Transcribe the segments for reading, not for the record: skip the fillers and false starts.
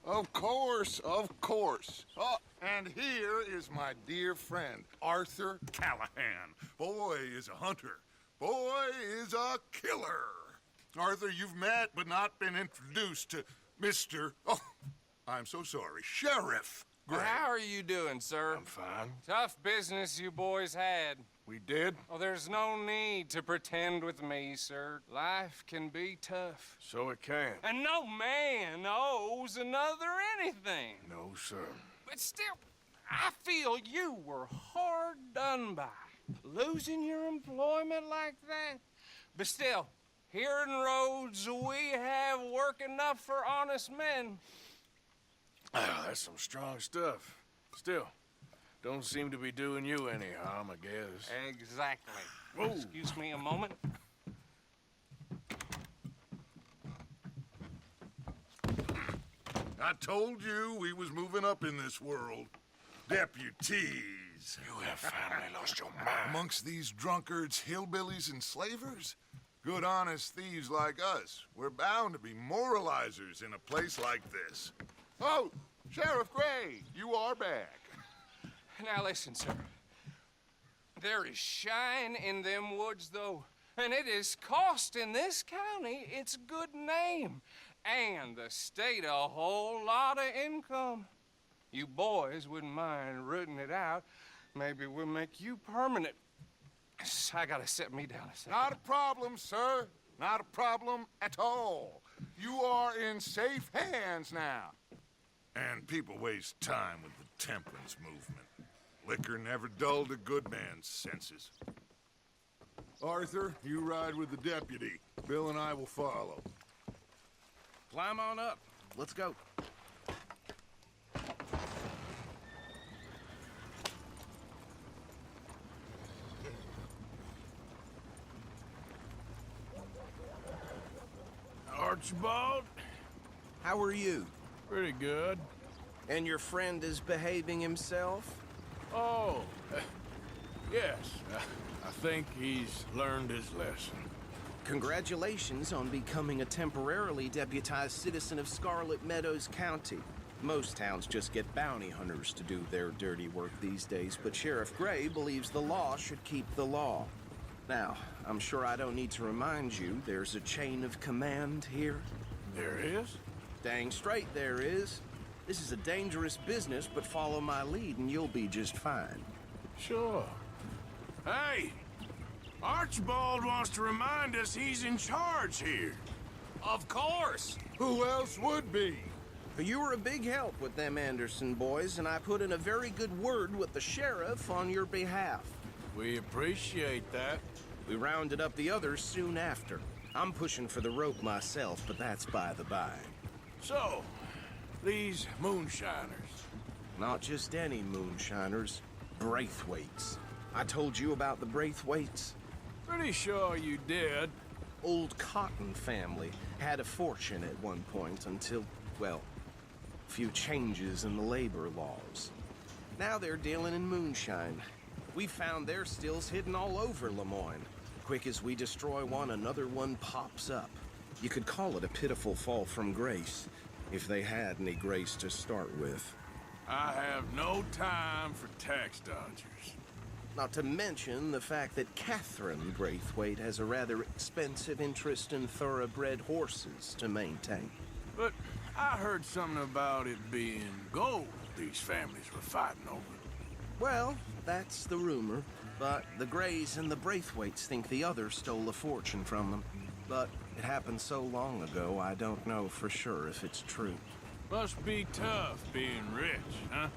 Of course, of course. Oh, and here is my dear friend, Arthur Callahan. Boy is a hunter. Boy is a killer. Arthur, you've met but not been introduced to Mr. Oh, I'm so sorry, Sheriff Gray. How are you doing, sir? I'm fine. Tough business you boys had. We did? Oh, there's no need to pretend with me, sir. Life can be tough. So it can. And no man owes another anything. No, sir. But still, I feel you were hard done by. Losing your employment like that. But still, here in Rhodes, we have work enough for honest men. Ah, that's some strong stuff. Still, don't seem to be doing you any harm, I guess. Exactly. Whoa. Excuse me a moment. I told you we was moving up in this world. Deputies. You have finally lost your mind. Amongst these drunkards, hillbillies, and slavers? Good honest thieves like us. We're bound to be moralizers in a place like this. Oh, Sheriff Gray, you are back. Now listen, sir. There is shine in them woods, though, and it is costing this county its good name, and the state a whole lot of income. You boys wouldn't mind rooting it out. Maybe we'll make you permanent. I gotta set me down a second. Not a problem, sir. Not a problem at all. You are in safe hands now. And people waste time with the temperance movement. Liquor never dulled a good man's senses. Arthur, you ride with the deputy. Bill and I will follow. Climb on up. Let's go. Archibald? How are you? Pretty good. And your friend is behaving himself? Oh, yes. I think he's learned his lesson. Congratulations on becoming a temporarily deputized citizen of Scarlet Meadows County. Most towns just get bounty hunters to do their dirty work these days, but Sheriff Gray believes the law should keep the law. Now, I'm sure I don't need to remind you there's a chain of command here. There is? Dang straight there is. This is a dangerous business, but follow my lead and you'll be just fine. Sure. Hey! Archibald wants to remind us he's in charge here. Of course! Who else would be? You were a big help with them Anderson boys, and I put in a very good word with the sheriff on your behalf. We appreciate that. We rounded up the others soon after. I'm pushing for the rope myself, but that's by the by. So, these moonshiners. Not just any moonshiners, Braithwaites. I told you about the Braithwaites? Pretty sure you did. Old Cotton family had a fortune at one point until, well, a few changes in the labor laws. Now they're dealing in moonshine. We found their stills hidden all over Lemoyne. Quick as we destroy one, another one pops up. You could call it a pitiful fall from grace, if they had any grace to start with. I have no time for tax dodgers. Not to mention the fact that Catherine Braithwaite has a rather expensive interest in thoroughbred horses to maintain. But I heard something about it being gold these families were fighting over. Well, that's the rumor. But the Grays and the Braithwaites think the other stole a fortune from them. But it happened so long ago, I don't know for sure if it's true. Must be tough being rich, huh?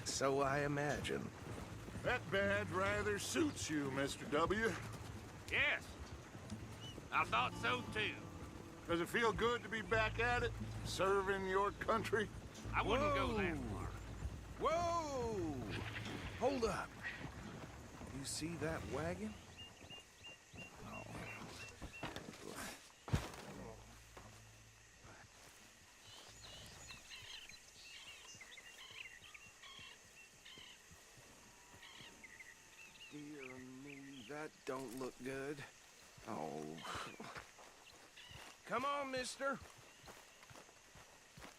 So I imagine. That badge rather suits you, Mr. W. Yes. I thought so, too. Does it feel good to be back at it, serving your country? I wouldn't go that far. Whoa! Hold up. You see that wagon? Dear me, that don't look good. Oh. Come on, mister.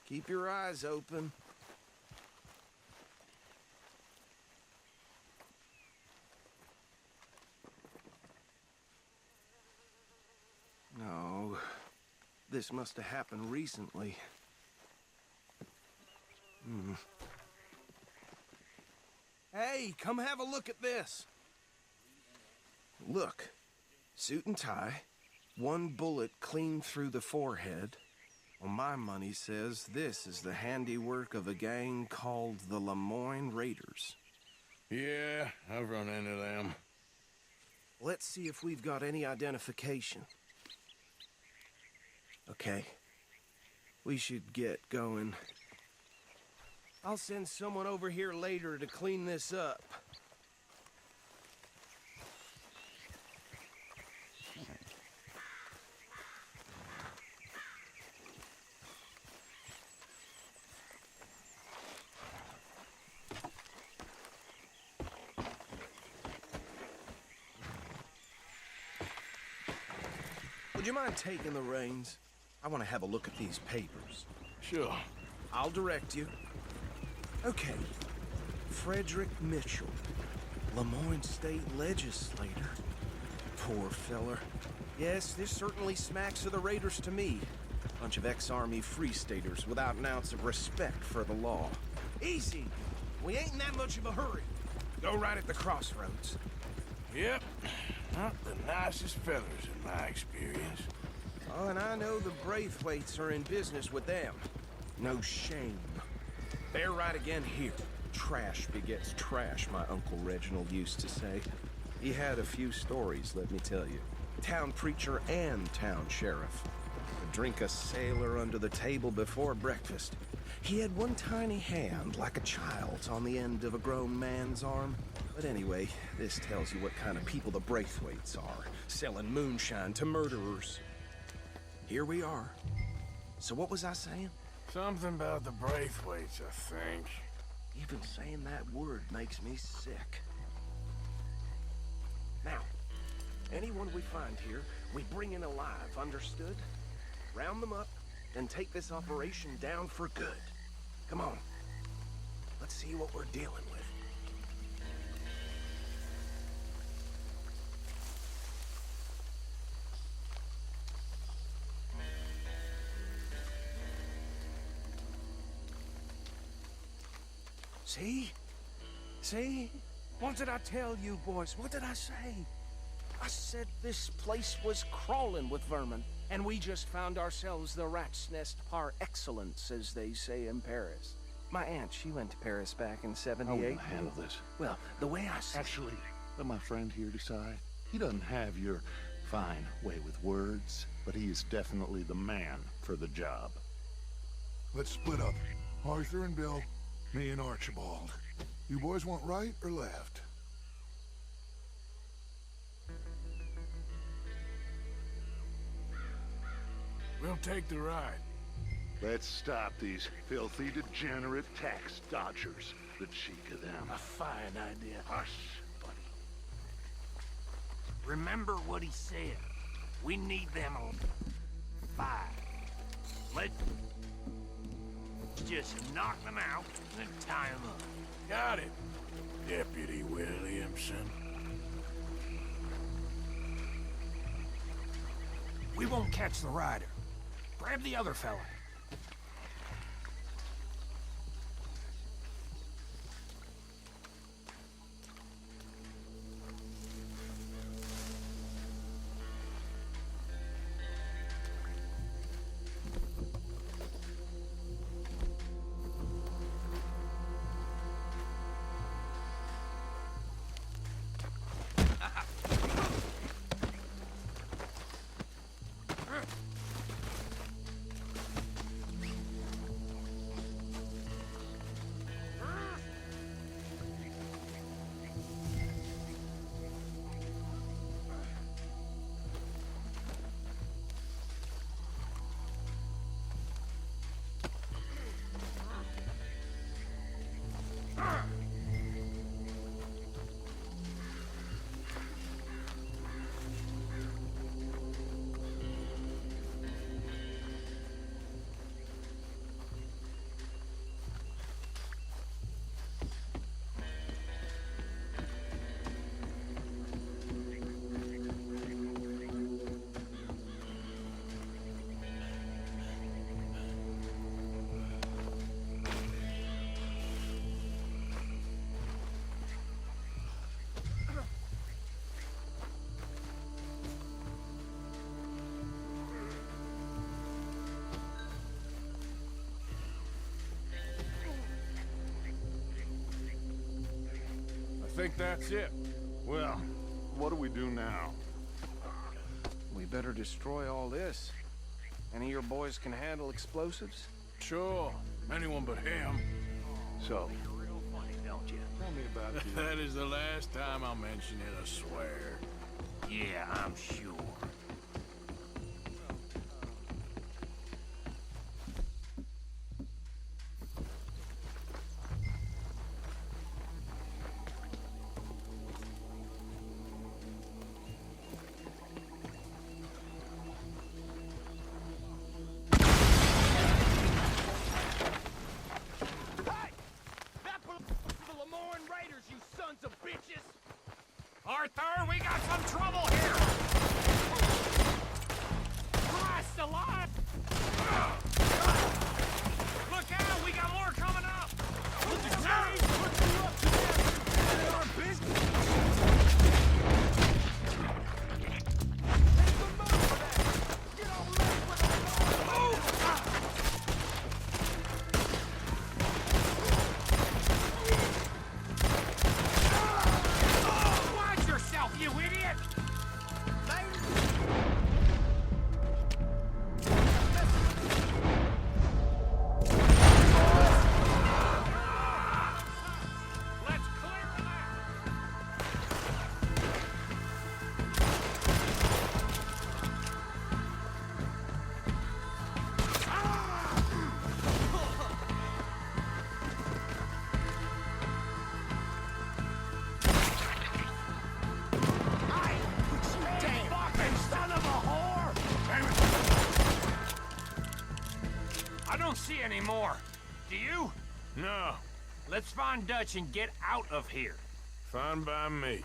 Keep your eyes open. No, this must have happened recently. Hey, come have a look at this. Look, suit and tie, one bullet clean through the forehead. Well, my money says this is the handiwork of a gang called the Lemoyne Raiders. Yeah, I've run into them. Let's see if we've got any identification. Okay. We should get going. I'll send someone over here later to clean this up. Would you mind taking the reins? I want to have a look at these papers. Sure. I'll direct you. Okay. Frederick Mitchell, Lemoyne State Legislator. Poor feller. Yes, this certainly smacks of the Raiders to me. Bunch of ex-Army Free Staters without an ounce of respect for the law. Easy! We ain't in that much of a hurry. Go right at the crossroads. Yep. Not the nicest fellas in my experience. Oh, and I know the Braithwaites are in business with them. No shame. They're right again here. Trash begets trash, my Uncle Reginald used to say. He had a few stories, let me tell you. Town preacher and town sheriff. Would drink a sailor under the table before breakfast. He had one tiny hand, like a child's, on the end of a grown man's arm. But anyway, this tells you what kind of people the Braithwaites are, selling moonshine to murderers. Here we are. So what was I saying? Something about the Braithwaites, I think. Even saying that word makes me sick. Now, anyone we find here, we bring in alive, understood? Round them up, and take this operation down for good. Come on. Let's see what we're dealing with. See? See? What did I tell you, boys? What did I say? I said this place was crawling with vermin, and we just found ourselves the rat's nest par excellence, as they say in Paris. My aunt, she went to Paris back in How '78. we gonna handle this? Well, the way I see Actually, let my friend here decide. He doesn't have your fine way with words, but he is definitely the man for the job. Let's split up. Arthur and Bill, me and Archibald. You boys want right or left? We'll take the ride. Let's stop these filthy, degenerate tax dodgers. The cheek of them. A fine idea. Hush, buddy. Remember what he said. We need them on fire. Let's just knock them out and tie them up. Got it, Deputy Williamson. We won't catch the rider. Grab the other fella. think that's it. Well, what do we do now? We better destroy all this. Any of your boys can handle explosives? Sure, anyone but him. So, You're real funny, don't you? tell me about you. That is the last time I'll mention it, I swear. Yeah, I'm sure. Arthur, we got some trouble here! Christ alive! Look out, we got more coming up! Look at that! Our business! Watch yourself, you idiot! Let's clear them out! Fucking son of a whore! I don't see any more. Do you? No, Let's find Dutch and get out of here. fine by me.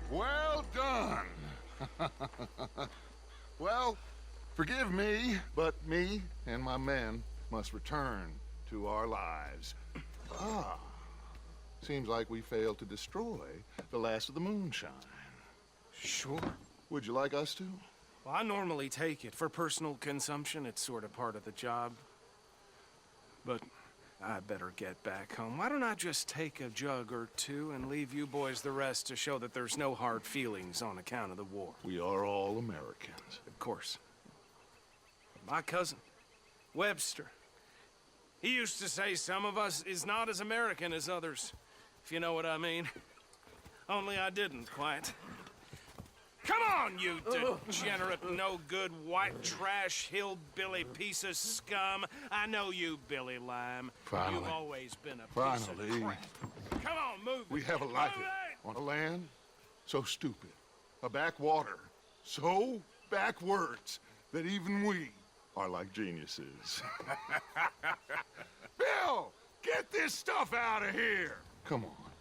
Well done. Well, forgive me, but me and my men must return to our lives. Ah, seems like we failed to destroy the last of the moonshine. Sure. Would you like us to? Well, I normally take it. For personal consumption, it's sort of part of the job. But I better get back home. Why don't I just take a jug or two and leave you boys the rest to show that there's no hard feelings on account of the war? We are all Americans. Of course. My cousin, Webster, he used to say some of us is not as American as others, if you know what I mean. Only I didn't quite. Come on, you degenerate, no-good, white trash, hillbilly piece of scum. I know you, Billy Lime. Finally. You've always been a piece Finally. of crap. Come on, move it. We have a life Move it! on a land so stupid, a backwater so backwards that even we are like geniuses. Bill, get this stuff out of here. Come on,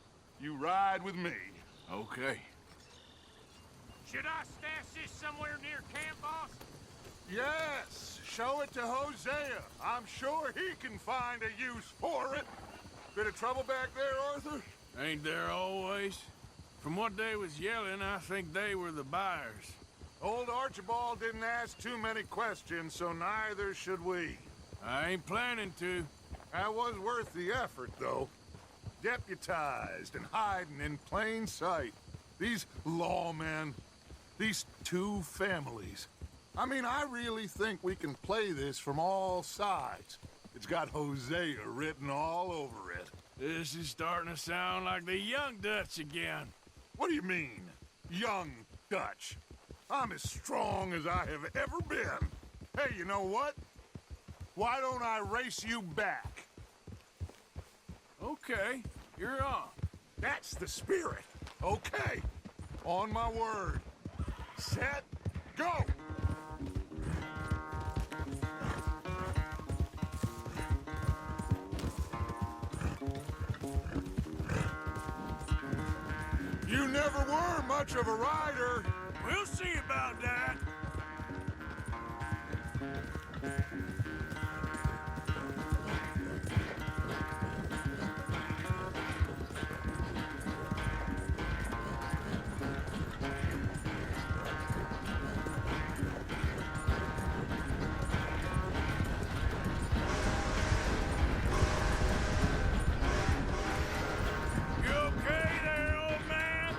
you ride with me. Okay. Should I stash this somewhere near camp, boss? Yes, show it to Hosea. I'm sure he can find a use for it. Bit of trouble back there, Arthur? Ain't there always? From what they was yelling, I think they were the buyers. Old Archibald didn't ask too many questions, so neither should we. I ain't planning to. That was worth the effort, though. Deputized and hiding in plain sight. These lawmen, these two families. I mean, I really think we can play this from all sides. It's got Hosea written all over it. This is starting to sound like the young Dutch again. What do you mean, young Dutch? I'm as strong as I have ever been. Hey, you know what? Why don't I race you back? Okay, you're on. That's the spirit. Okay. On my word. Set, go! You never were much of a rider. We'll see about that. You okay there, old man?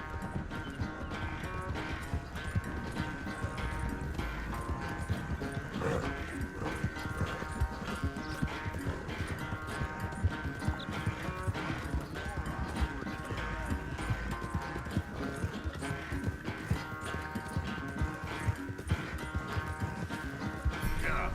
Yeah.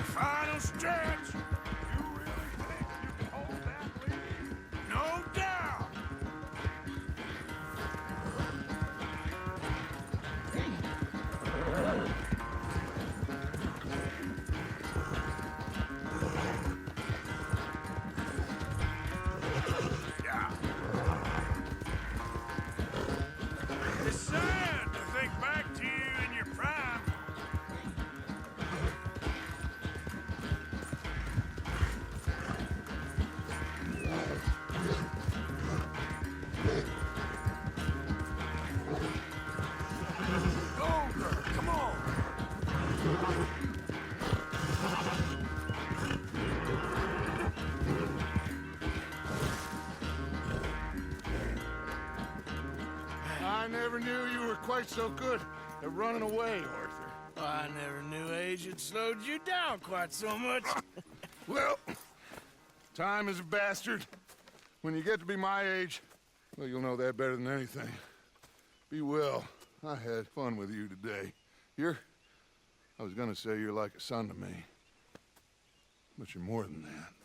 Final stretch. You really think you can hold that lead? No doubt. Yeah. It's sad to think back to you in your prime. Longer, come on. I never knew you were quite so good at running away, Arthur. I never knew age had slowed you down quite so much. Well, time is a bastard. When you get to be my age, well, you'll know that better than anything. Be well. I had fun with you today. I was gonna say you're like a son to me. But you're more than that.